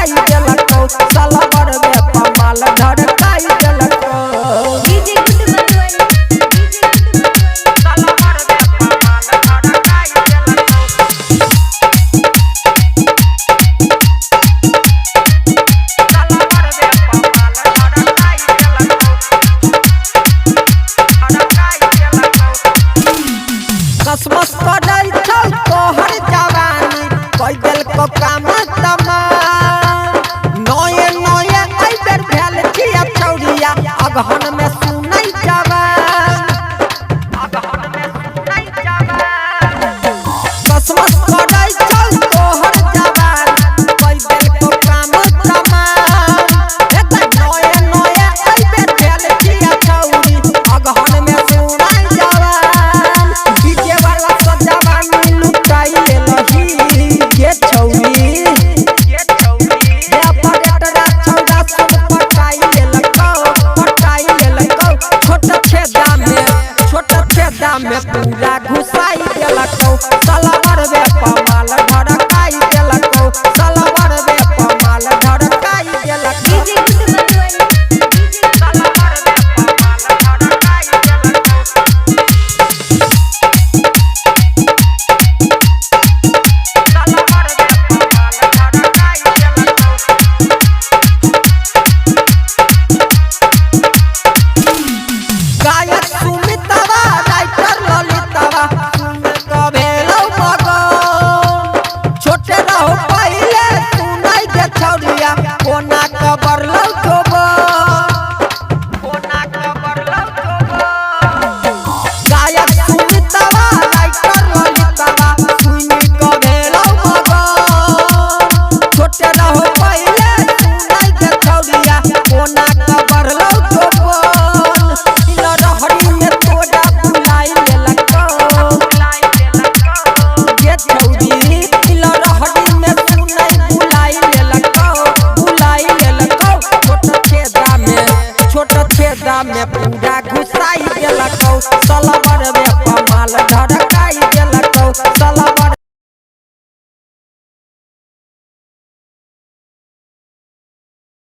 ढड़काई देलको सलवर में पमाल ढड़काई देलको डीजे गुड कसमस करै छौ तोहर जवानी कई दिल को काम तमाम नये नये आई बेर भेल छिया चौरिया अगहन में सुनै जवान कसमस करै छौ तोहर जवानी कई दिल को काम तमाम नये नये आई बेर भेल छिया चौरी अगहन में सुनै जवान डीजे वाला सजवानी लुटाई लेलही ये छौरी ऑपरेटरा छौड़ा सुन पटाई लेलको छोट छेदा में पूरा घुसाई देलको सलवर में पमाल ढड़काई देलको सलवर में पमाल ढड़काई देलको गायक सुमितवा राइटर ललितवा कभेलो मगन छोटे रहो पहिले सुनाई दे छौरिया कोना कबरलो जोबो गायक सुमितवा राइटर ललितवा सुनी कभेलो मगन छोटे रहो पहिले सुनाई दे छौरिया कोना कबरलो जोबो रहरी में तोड़ा बुलाई लेलको ये छौरी रहरी में सुनै बुलाई लेलको छोट छेदा में पूरा घुसाई देलको सलवर में पमाल